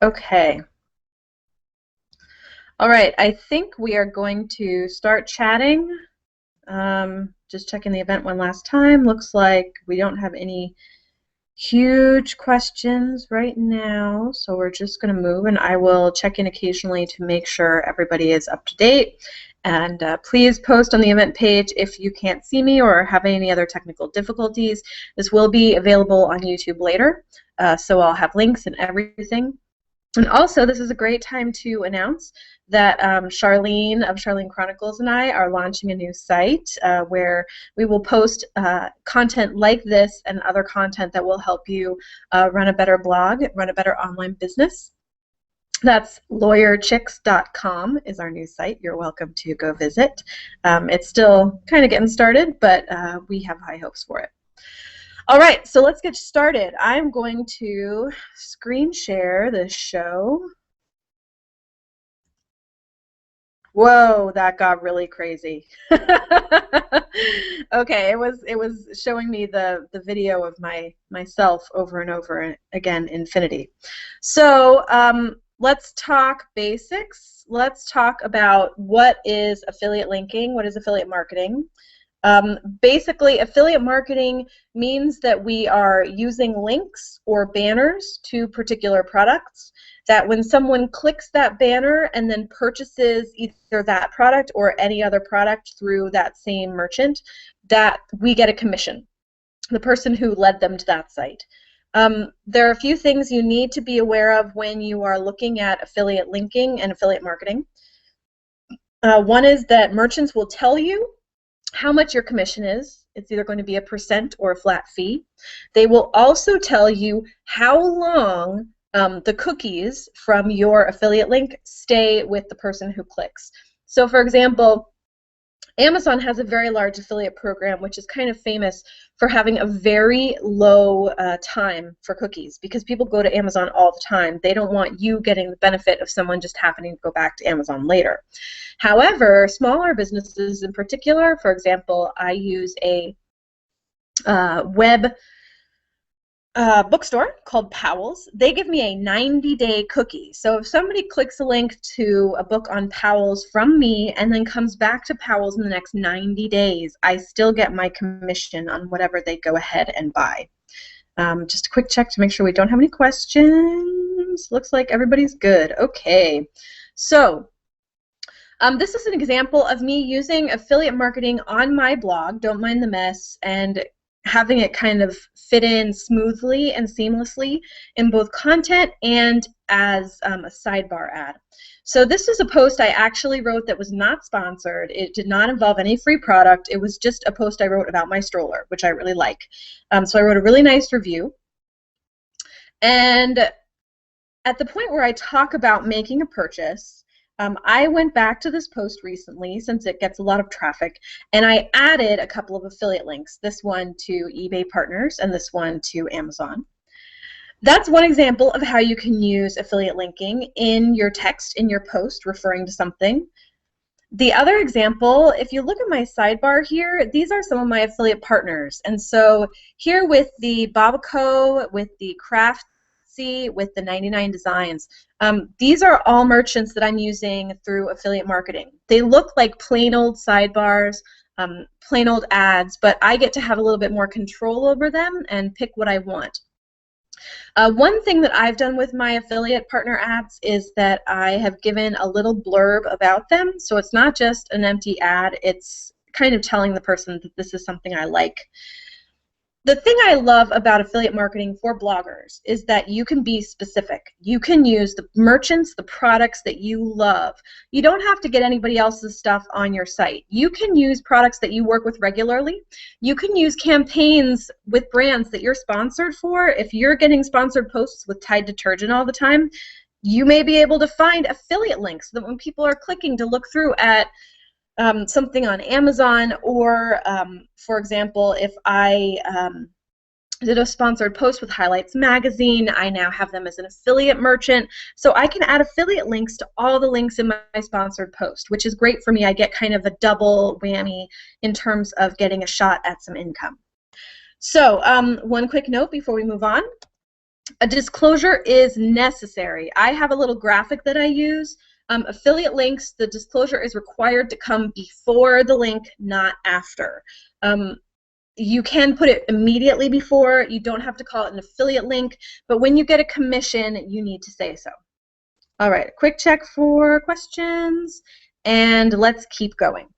Okay. All right, I think we are going to start chatting. Just checking the event one last time. Looks like we don't have any huge questions right now, so we're just going to move, and I will check in occasionally to make sure everybody is up to date. And please post on the event page if you can't see me or have any other technical difficulties. This will be available on YouTube later, so I'll have links and everything. And also, this is a great time to announce that Charlene of Charlene Chronicles and I are launching a new site where we will post content like this and other content that will help you run a better blog, run a better online business. That's lawyerchicks.com is our new site. You're welcome to go visit. It's still kind of getting started, but we have high hopes for it. All right, so let's get started. I'm going to screen share this show. Whoa, that got really crazy. Okay, it was showing me the video of myself over and over again, infinity. So let's talk basics. Let's talk about what is affiliate linking, what is affiliate marketing. Basically, affiliate marketing means that we are using links or banners to particular products, that when someone clicks that banner and then purchases either that product or any other product through that same merchant, that we get a commission, the person who led them to that site. There are a few things you need to be aware of when you are looking at affiliate linking and affiliate marketing. One is that merchants will tell you how much your commission is. It's either going to be a % or a flat fee. They will also tell you how long the cookies from your affiliate link stay with the person who clicks. So for example, Amazon has a very large affiliate program which is kind of famous for having a very low time for cookies, because people go to Amazon all the time. They don't want you getting the benefit of someone just happening to go back to Amazon later. However, smaller businesses in particular, for example, I use a web bookstore called Powell's. They give me a 90-day cookie. So if somebody clicks a link to a book on Powell's from me and then comes back to Powell's in the next 90 days, I still get my commission on whatever they go ahead and buy. Just a quick check to make sure we don't have any questions. Looks like everybody's good. Okay. So this is an example of me using affiliate marketing on my blog, Don't Mind the Mess, and having it kind of fit in smoothly and seamlessly in both content and as a sidebar ad. So this is a post I actually wrote that was not sponsored. It did not involve any free product. It was just a post I wrote about my stroller, which I really like. So I wrote a really nice review. And at the point where I talk about making a purchase, I went back to this post recently, since it gets a lot of traffic, and I added a couple of affiliate links, this one to eBay Partners and this one to Amazon. That's one example of how you can use affiliate linking in your text, in your post, referring to something. The other example, if you look at my sidebar here, these are some of my affiliate partners. And so here with the Bobico, with the Craft, with the 99 Designs. These are all merchants that I'm using through affiliate marketing. They look like plain old sidebars, plain old ads, but I get to have a little bit more control over them and pick what I want. One thing that I've done with my affiliate partner ads is that I have given a little blurb about them, so it's not just an empty ad, it's kind of telling the person that this is something I like. The thing I love about affiliate marketing for bloggers is that you can be specific. You can use the merchants, the products that you love. You don't have to get anybody else's stuff on your site. You can use products that you work with regularly. You can use campaigns with brands that you're sponsored for. If you're getting sponsored posts with Tide detergent all the time, you may be able to find affiliate links so that when people are clicking to look through at something on Amazon, or for example, if I did a sponsored post with Highlights Magazine, I now have them as an affiliate merchant, so I can add affiliate links to all the links in my sponsored post, which is great for me. I get kind of a double whammy in terms of getting a shot at some income. So one quick note before we move on. A disclosure is necessary. I have a little graphic that I use. Affiliate links, the disclosure is required to come before the link, not after. You can put it immediately before. You don't have to call it an affiliate link, but when you get a commission, you need to say so. All right, a quick check for questions, and let's keep going.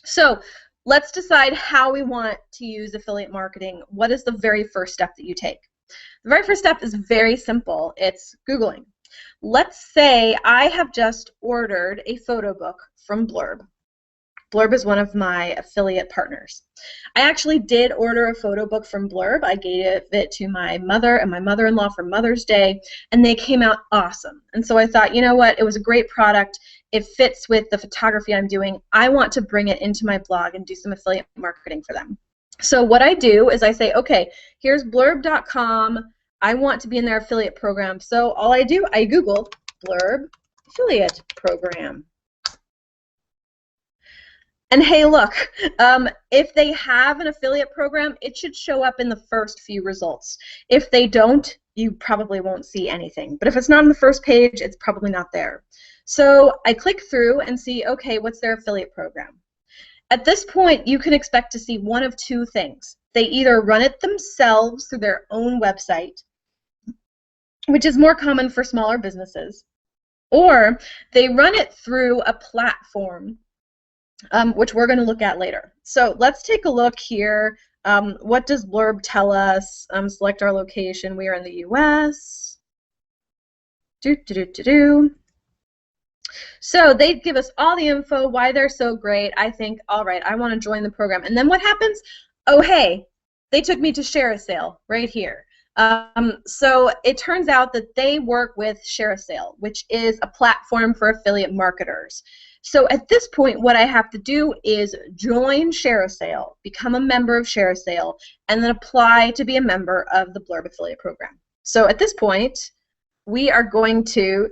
So let's decide how we want to use affiliate marketing. What is the very first step that you take? The very first step is very simple. It's Googling. Let's say I have just ordered a photo book from Blurb. Blurb is one of my affiliate partners. I actually did order a photo book from Blurb. I gave it to my mother and my mother-in-law for Mother's Day, and they came out awesome. And so I thought, you know what, it was a great product. It fits with the photography I'm doing. I want to bring it into my blog and do some affiliate marketing for them. So what I do is I say, okay, here's blurb.com. I want to be in their affiliate program. So all I do, I Google Blurb affiliate program. And hey, look, if they have an affiliate program, it should show up in the first few results. If they don't, you probably won't see anything. But if it's not on the first page, it's probably not there. So I click through and see, okay, what's their affiliate program? At this point, you can expect to see one of two things. They either run it themselves through their own website, which is more common for smaller businesses, or they run it through a platform, which we're going to look at later. So let's take a look here. What does Blurb tell us? Select our location. We are in the US. So they give us all the info, why they're so great. I think, all right, I want to join the program. And then what happens? Oh, hey, they took me to ShareASale right here. So it turns out that they work with ShareASale, which is a platform for affiliate marketers. So at this point, what I have to do is join ShareASale, become a member of ShareASale, and then apply to be a member of the Blurb affiliate program. So at this point, we are going to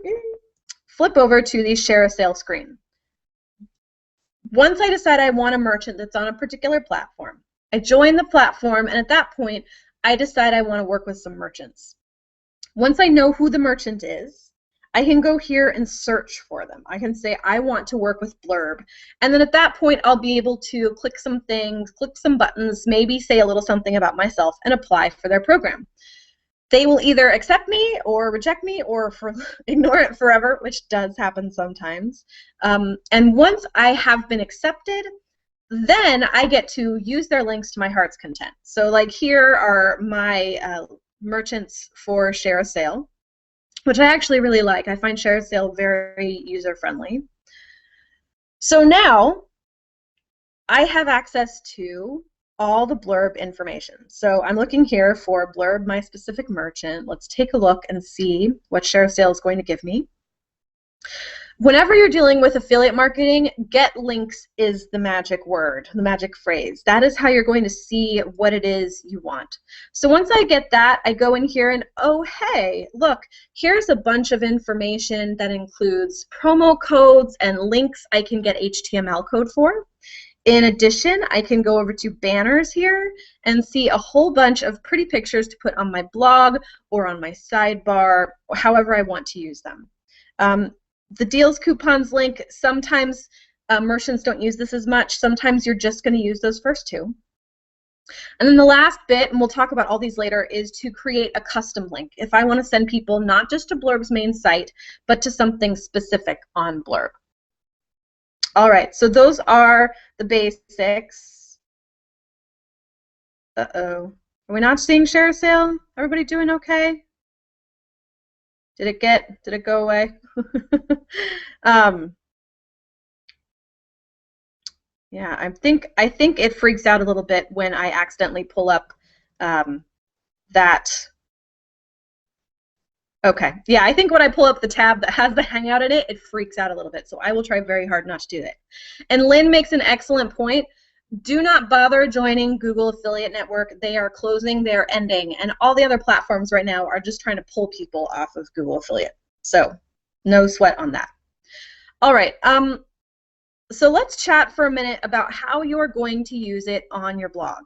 flip over to the ShareASale screen. Once I decide I want a merchant that's on a particular platform, I join the platform, and at that point, I decide I want to work with some merchants. Once I know who the merchant is, I can go here and search for them. I can say I want to work with Blurb, and then at that point I'll be able to click some things, click some buttons, maybe say a little something about myself and apply for their program. They will either accept me or reject me or ignore it forever, which does happen sometimes. And once I have been accepted, then I get to use their links to my heart's content. So like here are my merchants for ShareASale, which I actually really like. I find ShareASale very user-friendly. So now I have access to all the Blurb information. So I'm looking here for Blurb, my specific merchant. Let's take a look and see what ShareASale is going to give me. Whenever you're dealing with affiliate marketing, get links is the magic word, the magic phrase. That is how you're going to see what it is you want. So once I get that, I go in here and, oh, hey, look, here's a bunch of information that includes promo codes and links I can get HTML code for. In addition, I can go over to banners here and see a whole bunch of pretty pictures to put on my blog or on my sidebar, or however I want to use them. The deals coupons link, sometimes merchants don't use this as much. Sometimes you're just going to use those first two. And then the last bit, and we'll talk about all these later, is to create a custom link. If I want to send people not just to Blurb's main site, but to something specific on Blurb. All right, so those are the basics. Uh-oh. Are we not seeing ShareASale? Everybody doing okay? Did it go away? Yeah, I think it freaks out a little bit when I accidentally pull up that. Okay, yeah, I think when I pull up the tab that has the Hangout in it, it freaks out a little bit. So I will try very hard not to do that. And Lynn makes an excellent point. Do not bother joining Google Affiliate Network. They are closing, they are ending, and all the other platforms right now are just trying to pull people off of Google Affiliate. So no sweat on that. All right, so let's chat for a minute about how you're going to use it on your blog.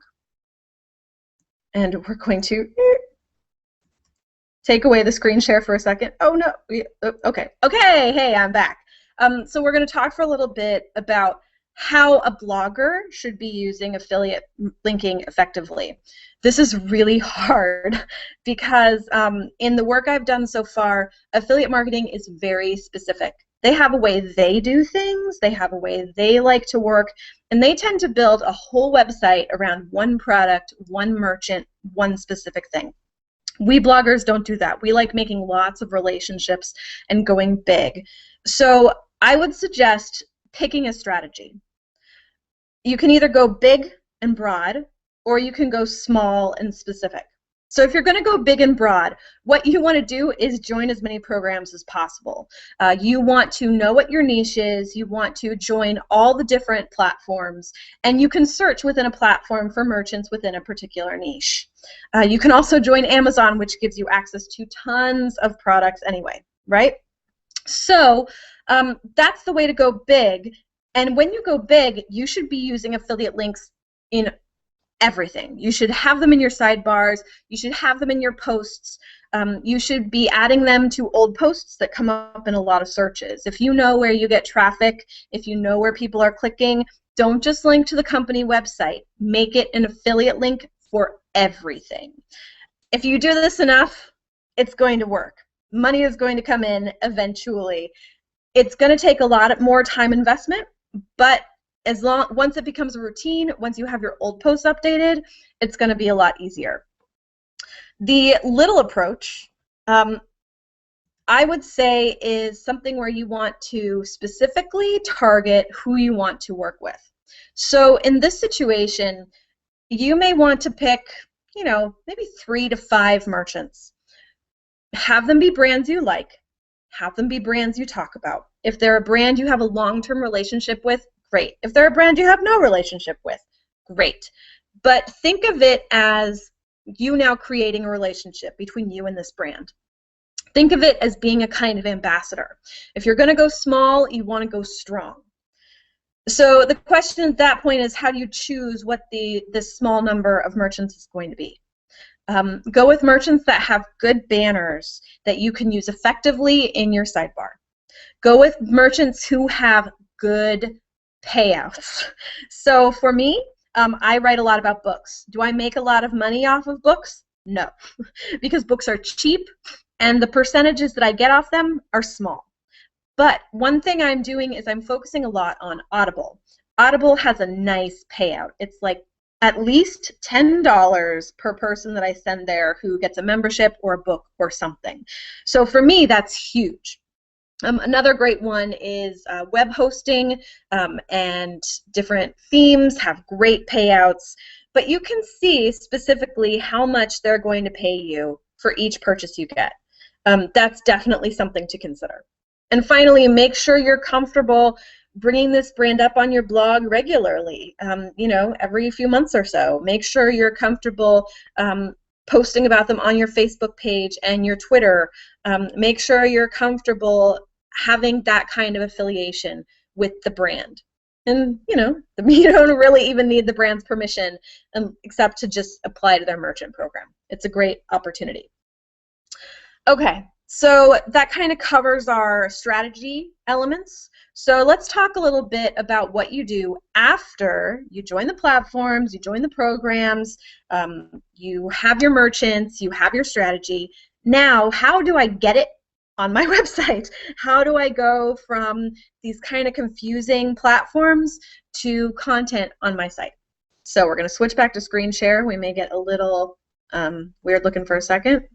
And we're going to take away the screen share for a second. Oh no, okay. Okay, hey, I'm back. So we're going to talk for a little bit about how a blogger should be using affiliate linking effectively. This is really hard because in the work I've done so far, affiliate marketing is very specific. They have a way they do things, they have a way they like to work, and they tend to build a whole website around one product, one merchant, one specific thing. We bloggers don't do that. We like making lots of relationships and going big. So I would suggest picking a strategy. You can either go big and broad, or you can go small and specific. So if you're going to go big and broad, what you want to do is join as many programs as possible. You want to know what your niche is. You want to join all the different platforms, and you can search within a platform for merchants within a particular niche. You can also join Amazon, which gives you access to tons of products anyway, right? So that's the way to go big. And when you go big, you should be using affiliate links in everything. You should have them in your sidebars. You should have them in your posts. You should be adding them to old posts that come up in a lot of searches. If you know where you get traffic, if you know where people are clicking, don't just link to the company website. Make it an affiliate link for everything. If you do this enough, it's going to work. Money is going to come in eventually. It's going to take a lot more time investment, but once it becomes a routine, once you have your old posts updated, it's going to be a lot easier. The little approach, I would say, is something where you want to specifically target who you want to work with. So in this situation, you may want to pick, maybe 3 to 5 merchants. Have them be brands you like. Have them be brands you talk about. If they're a brand you have a long-term relationship with, great. If they're a brand you have no relationship with, great. But think of it as you now creating a relationship between you and this brand. Think of it as being a kind of ambassador. If you're going to go small, you want to go strong. So the question at that point is, how do you choose what this small number of merchants is going to be? Go with merchants that have good banners that you can use effectively in your sidebar. Go with merchants who have good payouts. So for me, I write a lot about books. Do I make a lot of money off of books? No, because books are cheap and the percentages that I get off them are small. But one thing I'm doing is I'm focusing a lot on Audible. Audible has a nice payout. It's like at least $10 per person that I send there who gets a membership or a book or something. So for me, that's huge. Another great one is web hosting, and different themes have great payouts, but you can see specifically how much they're going to pay you for each purchase you get. That's definitely something to consider. And finally, make sure you're comfortable bringing this brand up on your blog regularly, every few months or so. Make sure you're comfortable posting about them on your Facebook page and your Twitter. Make sure you're comfortable having that kind of affiliation with the brand. And, you don't really even need the brand's permission except to just apply to their merchant program. It's a great opportunity. Okay, so that kind of covers our strategy elements. So let's talk a little bit about what you do after you join the platforms, you join the programs, you have your merchants, you have your strategy. Now, how do I get it on my website? How do I go from these kind of confusing platforms to content on my site? So we're going to switch back to screen share. We may get a little weird looking for a second.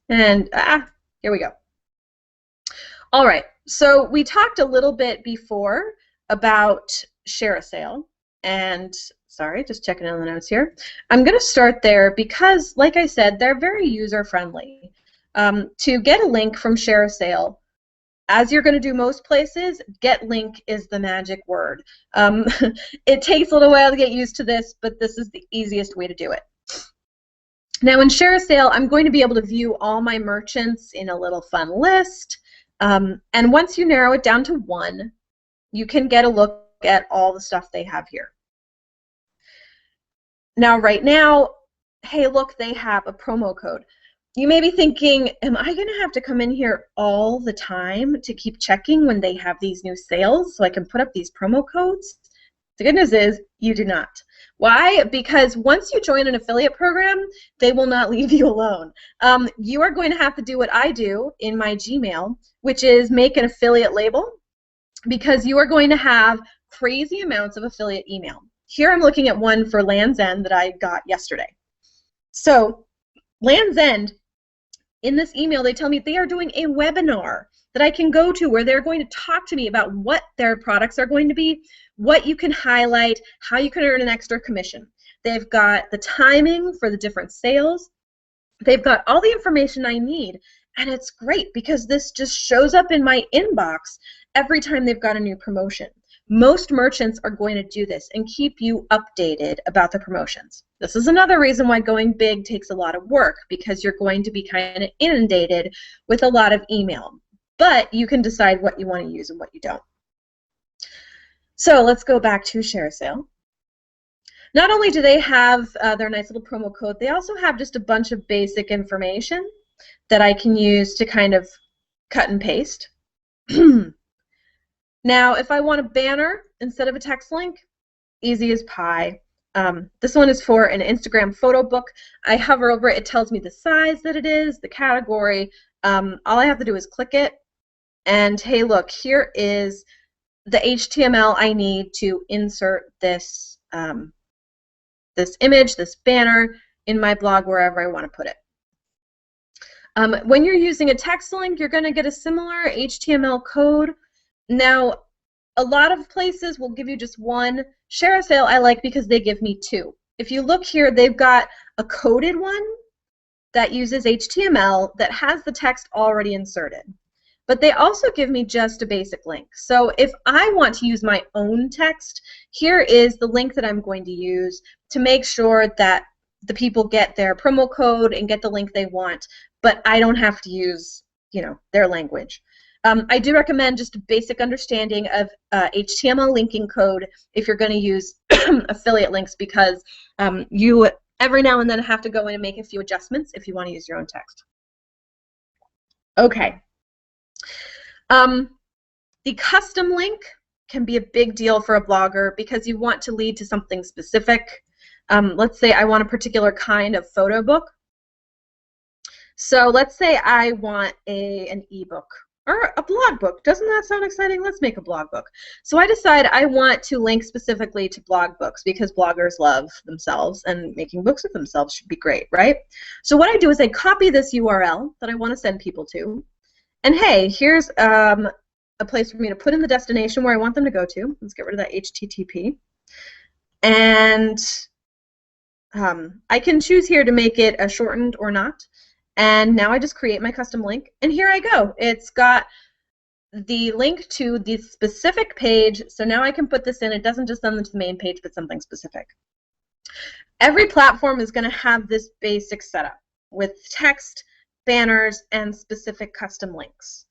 And here we go. All right, so we talked a little bit before about ShareASale, and sorry, just checking on the notes here. I'm going to start there because, like I said, they're very user-friendly. To get a link from ShareASale, as you're going to do most places, get link is the magic word. It takes a little while to get used to this, but this is the easiest way to do it. Now in ShareASale, I'm going to be able to view all my merchants in a little fun list. And once you narrow it down to one, you can get a look at all the stuff they have here. Now, right now, hey, look, they have a promo code. You may be thinking, am I going to have to come in here all the time to keep checking when they have these new sales so I can put up these promo codes? The good news is you do not. Why? Because once you join an affiliate program, they will not leave you alone. You are going to have to do what I do in my Gmail, which is make an affiliate label, because you are going to have crazy amounts of affiliate email. Here I'm looking at one for Land's End that I got yesterday. So Land's End, in this email, they tell me they are doing a webinar that I can go to where they're going to talk to me about what their products are going to be, what you can highlight, how you can earn an extra commission. They've got the timing for the different sales. They've got all the information I need, and it's great because this just shows up in my inbox every time they've got a new promotion. Most merchants are going to do this and keep you updated about the promotions. This is another reason why going big takes a lot of work, because you're going to be kind of inundated with a lot of email. But you can decide what you want to use and what you don't. So let's go back to ShareASale. Not only do they have their nice little promo code, they also have just a bunch of basic information that I can use to kind of cut and paste. Now, if I want a banner instead of a text link, easy as pie. This one is for an Instagram photo book. I hover over it, it tells me the size that it is, the category. All I have to do is click it, and hey, look, here is the HTML I need to insert this, this image, this banner, in my blog wherever I want to put it. When you're using a text link, you're going to get a similar HTML code. Now, a lot of places will give you just one. ShareASale I like because they give me two. If you look here, they've got a coded one that uses HTML that has the text already inserted. But they also give me just a basic link. So if I want to use my own text, here is the link that I'm going to use to make sure that the people get their promo code and get the link they want, but I don't have to use, you know, their language. I do recommend just a basic understanding of HTML linking code if you're going to use affiliate links, because you every now and then have to go in and make a few adjustments if you want to use your own text. Okay. The custom link can be a big deal for a blogger because you want to lead to something specific. Let's say I want a particular kind of photo book. So let's say I want an ebook or a blog book. Doesn't that sound exciting? Let's make a blog book. So I decide I want to link specifically to blog books because bloggers love themselves and making books of themselves should be great, right? So what I do is I copy this URL that I want to send people to, and hey, here's a place for me to put in the destination where I want them to go to. Let's get rid of that HTTP. And I can choose here to make it a shortened or not. And now I just create my custom link, and here I go. It's got the link to the specific page, so now I can put this in. It doesn't just send them to the main page, but something specific. Every platform is going to have this basic setup with text, banners, and specific custom links.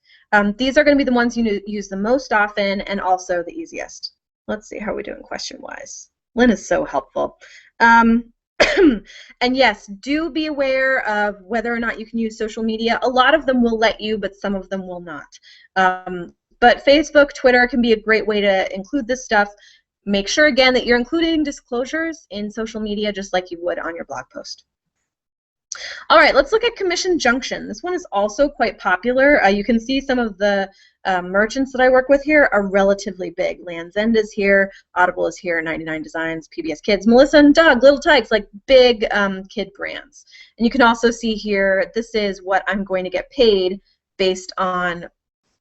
These are going to be the ones you use the most often and also the easiest. Let's see how we're doing question-wise. Lynn is so helpful. And yes, do be aware of whether or not you can use social media. A lot of them will let you, but some of them will not. But Facebook, Twitter can be a great way to include this stuff. Make sure, again, that you're including disclosures in social media just like you would on your blog post. All right, let's look at Commission Junction. This one is also quite popular. You can see some of the merchants that I work with here are relatively big. Land's End is here, Audible is here, 99 Designs, PBS Kids, Melissa and Doug, Little Tikes, like big kid brands. And you can also see here, this is what I'm going to get paid based on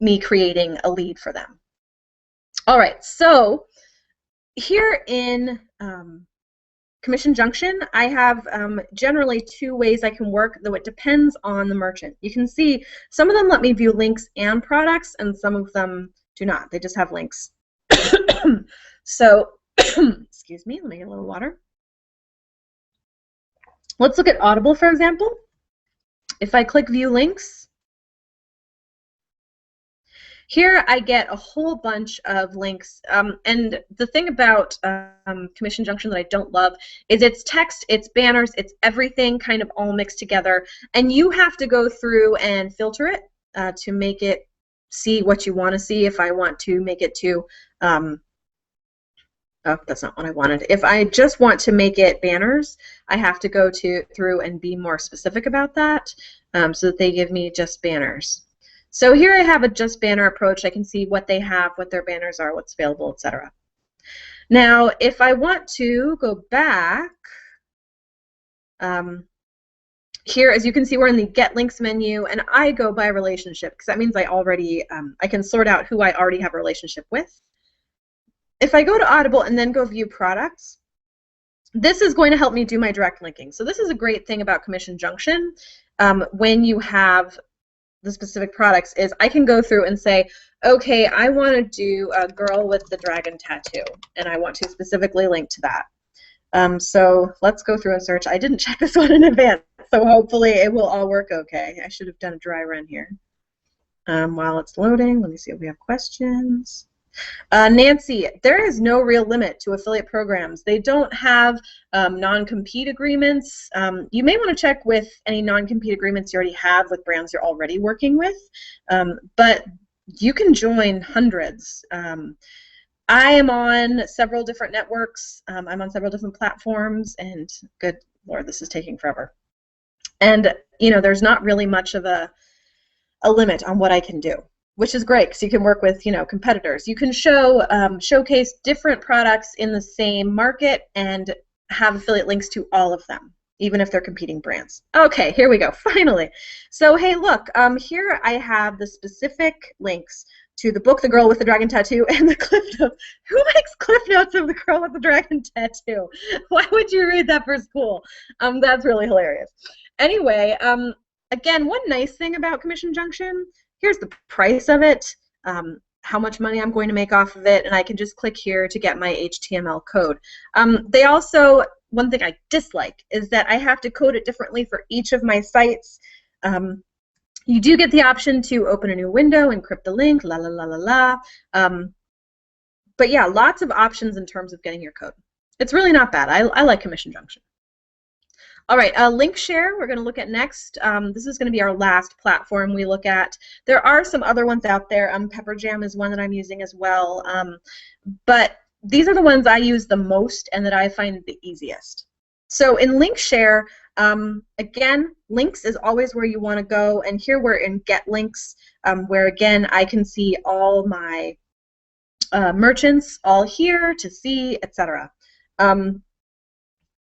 me creating a lead for them. All right, so here in Commission Junction, I have generally two ways I can work, though it depends on the merchant. You can see some of them let me view links and products, and some of them do not. They just have links. So, excuse me, let me get a little water. Let's look at Audible, for example. If I click View Links, Here I get a whole bunch of links, and the thing about Commission Junction that I don't love is it's text, it's banners, it's everything kind of all mixed together, and you have to go through and filter it to make it see what you want to see. If I want to make it to, oh, that's not what I wanted. If I just want to make it banners, I have to go through and be more specific about that, so that they give me just banners. So here I have a just banner approach. I can see what they have, what their banners are, what's available, etc. Now, if I want to go back, here, as you can see, we're in the Get Links menu, and I go by relationship because that means I already, I can sort out who I already have a relationship with. If I go to Audible and then go View Products, this is going to help me do my direct linking. So this is a great thing about Commission Junction when you have the specific products is I can go through and say, okay, I want to do a girl with the dragon tattoo, and I want to specifically link to that. So let's go through and search. I didn't check this one in advance, so hopefully it will all work okay. I should have done a dry run here. While it's loading, let me see if we have questions. Nancy, there is no real limit to affiliate programs. They don't have non-compete agreements. You may want to check with any non-compete agreements you already have with brands you're already working with, but you can join hundreds. I am on several different networks. I'm on several different platforms, and good Lord, this is taking forever. And you know, there's not really much of a limit on what I can do, which is great because you can work with, you know, competitors. You can showcase different products in the same market and have affiliate links to all of them, even if they're competing brands. Okay, here we go, finally. So hey, look, here I have the specific links to the book, The Girl with the Dragon Tattoo, and the Cliff Notes. Who makes Cliff Notes of The Girl with the Dragon Tattoo? Why would you read that for school? That's really hilarious. Anyway, again, one nice thing about Commission Junction, here's the price of it, how much money I'm going to make off of it, and I can just click here to get my HTML code. They also, one thing I dislike is that I have to code it differently for each of my sites. You do get the option to open a new window, encrypt the link, la la la la la. But yeah, lots of options in terms of getting your code. It's really not bad. I like Commission Junction. All right, link share we're going to look at next. This is going to be our last platform we look at. There are some other ones out there. Pepperjam is one that I'm using as well. But these are the ones I use the most and that I find the easiest. So in link share, again, links is always where you want to go. And here we're in Get Links, where again I can see all my merchants all here to see, etc.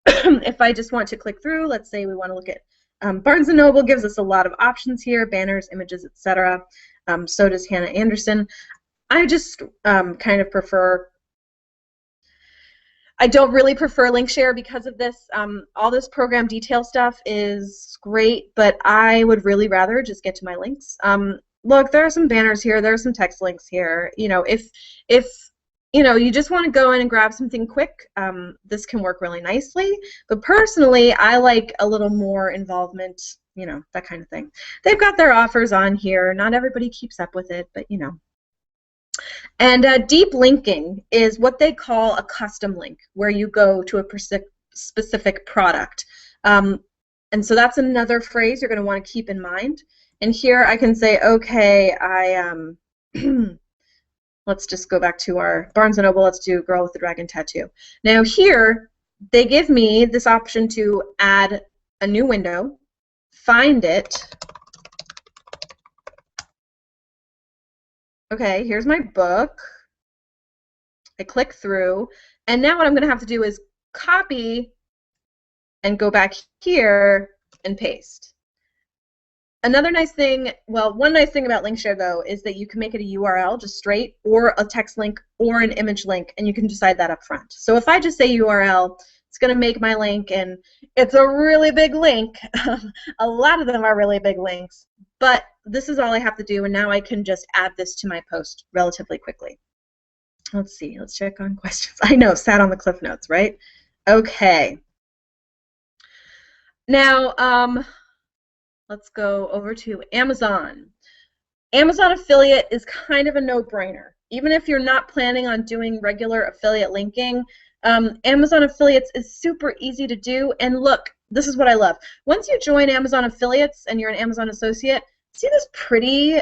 If I just want to click through, let's say we want to look at Barnes & Noble gives us a lot of options here, banners, images, etc. So does Hannah Anderson. I just kind of prefer, I don't really prefer link share because of this. All this program detail stuff is great, but I would really rather just get to my links. Look, there are some banners here, there are some text links here. You know, if you know, you just want to go in and grab something quick, this can work really nicely. But personally, I like a little more involvement, you know, that kind of thing. They've got their offers on here. Not everybody keeps up with it, but you know. And deep linking is what they call a custom link, where you go to a specific product. And so that's another phrase you're going to want to keep in mind. And here I can say, okay, let's just go back to our Barnes & Noble. Let's do Girl with the Dragon Tattoo. Now here, they give me this option to add a new window, find it. Okay, here's my book. I click through, and now what I'm going to have to do is copy and go back here and paste. Another nice thing, well, one nice thing about link share though is that you can make it a URL just straight, or a text link, or an image link, and you can decide that up front. So if I just say URL, it's going to make my link, and it's a really big link. A lot of them are really big links, but this is all I have to do, and now I can just add this to my post relatively quickly. Let's see, let's check on questions. I know, sat on the Cliff Notes, right? Okay. Now, let's go over to Amazon. Amazon affiliate is kind of a no-brainer. Even if you're not planning on doing regular affiliate linking, Amazon affiliates is super easy to do. And look, this is what I love. Once you join Amazon affiliates and you're an Amazon associate, see this pretty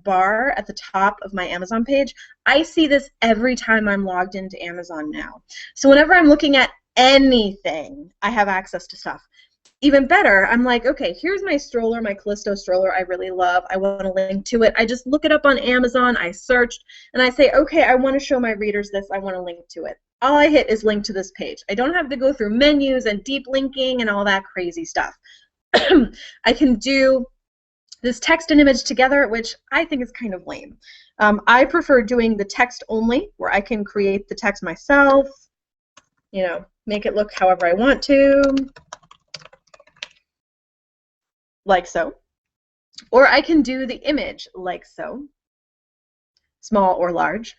bar at the top of my Amazon page? I see this every time I'm logged into Amazon now. So whenever I'm looking at anything, I have access to stuff. Even better, I'm like, okay, here's my stroller, my Callisto stroller I really love. I want to link to it. I just look it up on Amazon, I searched, and I say, okay, I want to show my readers this. I want to link to it. All I hit is link to this page. I don't have to go through menus and deep linking and all that crazy stuff. I can do this text and image together, which I think is kind of lame. I prefer doing the text only, where I can create the text myself, you know, make it look however I want to, like so. Or I can do the image like so, small or large.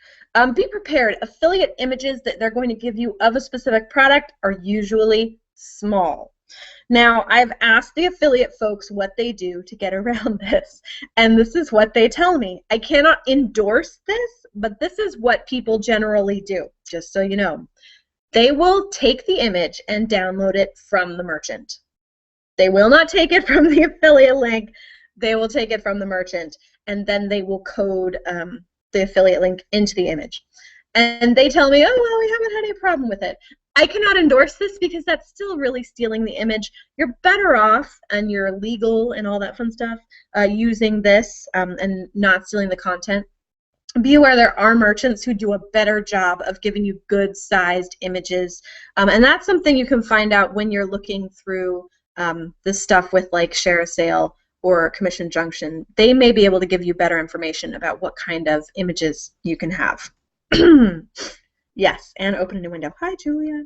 Be prepared. Affiliate images that they're going to give you of a specific product are usually small. Now, I've asked the affiliate folks what they do to get around this, and this is what they tell me. I cannot endorse this, but this is what people generally do, just so you know. They will take the image and download it from the merchant. They will not take it from the affiliate link. They will take it from the merchant, and then they will code the affiliate link into the image. And they tell me, oh, well, we haven't had any problem with it. I cannot endorse this because that's still really stealing the image. You're better off, and you're legal and all that fun stuff, using this and not stealing the content. Be aware there are merchants who do a better job of giving you good-sized images, and that's something you can find out when you're looking through this stuff with like ShareASale or Commission Junction. They may be able to give you better information about what kind of images you can have. Yes, and open a new window. Hi, Julia.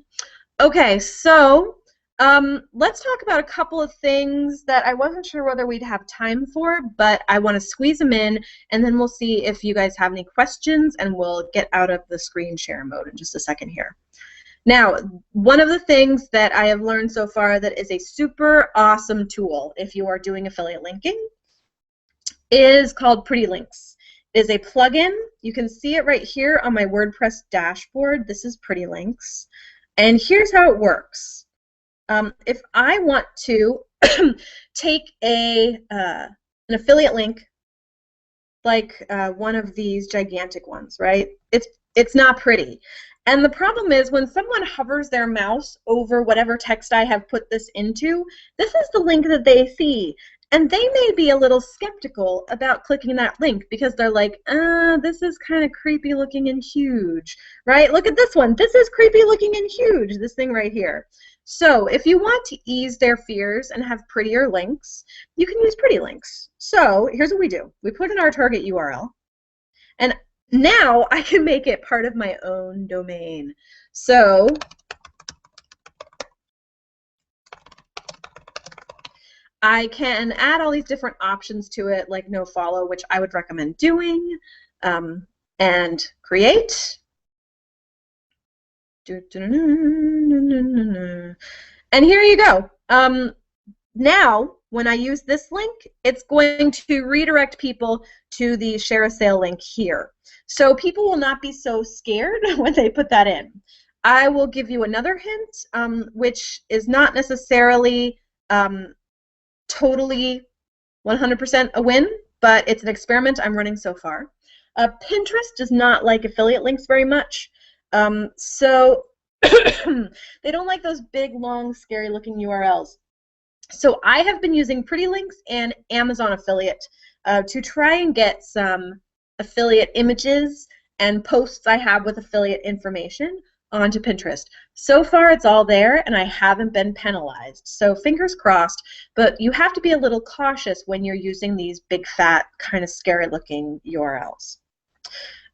Okay, so let's talk about a couple of things that I wasn't sure whether we'd have time for, but I want to squeeze them in, and then we'll see if you guys have any questions, and we'll get out of the screen share mode in just a second here. Now, one of the things that I have learned so far that is a super awesome tool if you are doing affiliate linking is called Pretty Links. It is a plugin. You can see it right here on my WordPress dashboard. This is Pretty Links. And here's how it works. If I want to take an affiliate link, like one of these gigantic ones, right? It's not pretty. And the problem is when someone hovers their mouse over whatever text I have put this into, this is the link that they see. And they may be a little skeptical about clicking that link because they're like, this is kind of creepy looking and huge, right? Look at this one. This is creepy looking and huge, this thing right here. So if you want to ease their fears and have prettier links, you can use Pretty Links. So here's what we do. We put in our target URL, and now I can make it part of my own domain. So I can add all these different options to it, like no follow, which I would recommend doing, and create. And here you go. Now, when I use this link, it's going to redirect people to the ShareASale link here. So people will not be so scared when they put that in. I will give you another hint, which is not necessarily totally 100% a win, but it's an experiment I'm running so far. Pinterest does not like affiliate links very much. So they don't like those big, long, scary-looking URLs. So I have been using Pretty Links and Amazon Affiliate to try and get some affiliate images and posts I have with affiliate information onto Pinterest. So far it's all there and I haven't been penalized. So fingers crossed, but you have to be a little cautious when you're using these big fat kind of scary looking URLs.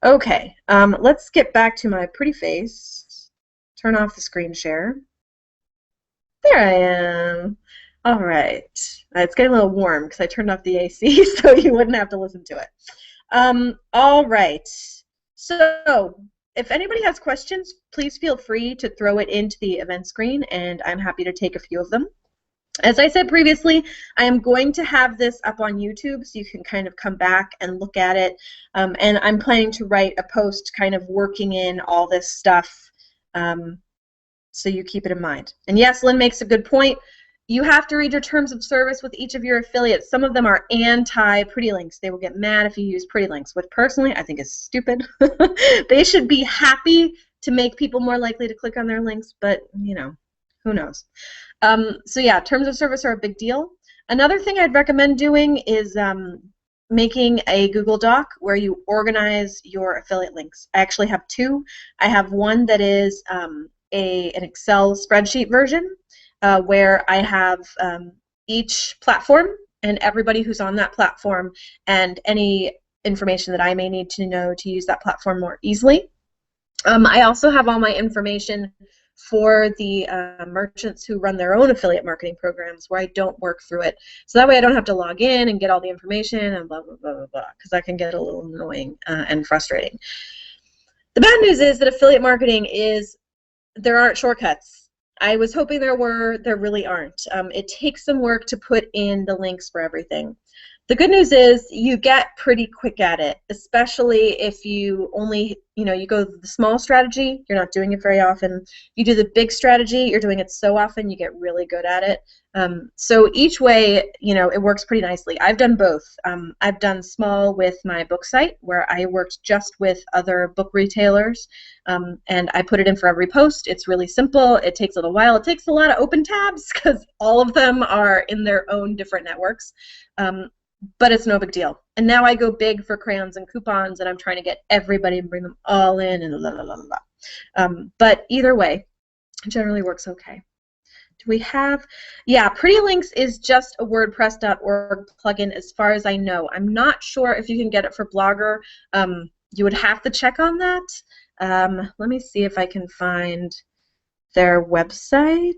Okay, let's get back to my pretty face. Turn off the screen share. There I am. All right. It's getting a little warm because I turned off the AC so you wouldn't have to listen to it. All right. So if anybody has questions, please feel free to throw it into the event screen, and I'm happy to take a few of them. As I said previously, I am going to have this up on YouTube so you can kind of come back and look at it. And I'm planning to write a post kind of working in all this stuff, so you keep it in mind. And yes, Lynn makes a good point. You have to read your terms of service with each of your affiliates. Some of them are anti-Pretty Links. They will get mad if you use Pretty Links, which personally I think is stupid. They should be happy to make people more likely to click on their links, but you know, who knows. So yeah, terms of service are a big deal. Another thing I'd recommend doing is making a Google Doc where you organize your affiliate links. I actually have two. I have one that is an Excel spreadsheet version where I have each platform and everybody who's on that platform and any information that I may need to know to use that platform more easily. I also have all my information for the merchants who run their own affiliate marketing programs where I don't work through it. So that way I don't have to log in and get all the information and blah, blah, blah, blah, blah, because that can get a little annoying and frustrating. The bad news is that affiliate marketing there aren't shortcuts. I was hoping there were, there really aren't. It takes some work to put in the links for everything. The good news is you get pretty quick at it, especially if you only, you go the small strategy, you're not doing it very often. You do the big strategy, you're doing it so often, you get really good at it. So each way, it works pretty nicely. I've done both. I've done small with my book site where I worked just with other book retailers, and I put it in for every post. It's really simple. It takes a little while. It takes a lot of open tabs because all of them are in their own different networks. But it's no big deal. And now I go big for crayons and coupons, and I'm trying to get everybody and bring them all in and la la la la. But either way, it generally works okay. Do we have? Yeah, Pretty Links is just a WordPress.org plugin as far as I know. I'm not sure if you can get it for Blogger. You would have to check on that. Let me see if I can find their website.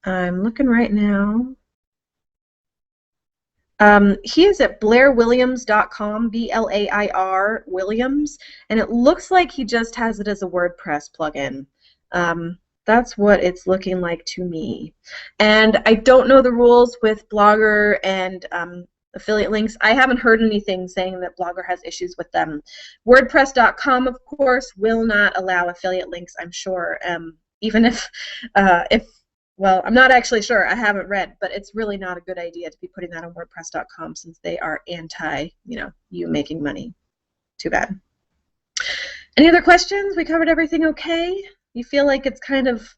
I'm looking right now. He is at blairwilliams.com, B-L-A-I-R Williams, and it looks like he just has it as a WordPress plugin. That's what it's looking like to me. And I don't know the rules with Blogger and affiliate links. I haven't heard anything saying that Blogger has issues with them. WordPress.com, of course, will not allow affiliate links, I'm sure, even if well, I'm not actually sure. I haven't read, but it's really not a good idea to be putting that on WordPress.com since they are anti, you making money. Too bad. Any other questions? We covered everything okay? You feel like it's kind of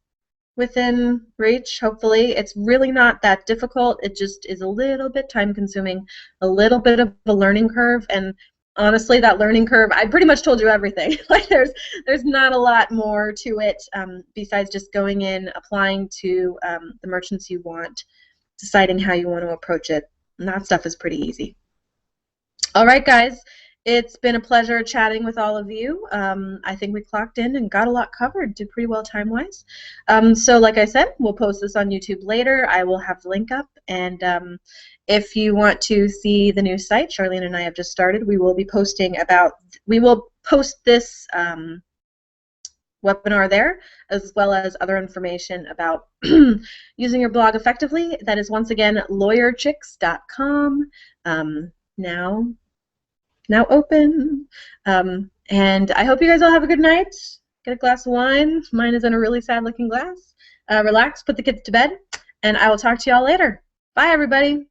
within reach, hopefully. It's really not that difficult. It just is a little bit time-consuming, a little bit of a learning curve, and honestly, that learning curve, I pretty much told you everything. Like there's not a lot more to it besides just going in, applying to the merchants you want, deciding how you want to approach it. And that stuff is pretty easy. All right, guys. It's been a pleasure chatting with all of you. I think we clocked in and got a lot covered, did pretty well time-wise. So like I said, we'll post this on YouTube later. I will have the link up, and if you want to see the new site, Charlene and I have just started. We will post this webinar there, as well as other information about using your blog effectively. That is once again lawyerchicks.com. Now open. And I hope you guys all have a good night. Get a glass of wine. Mine is in a really sad looking glass. Relax, put the kids to bed, and I will talk to you all later. Bye, everybody.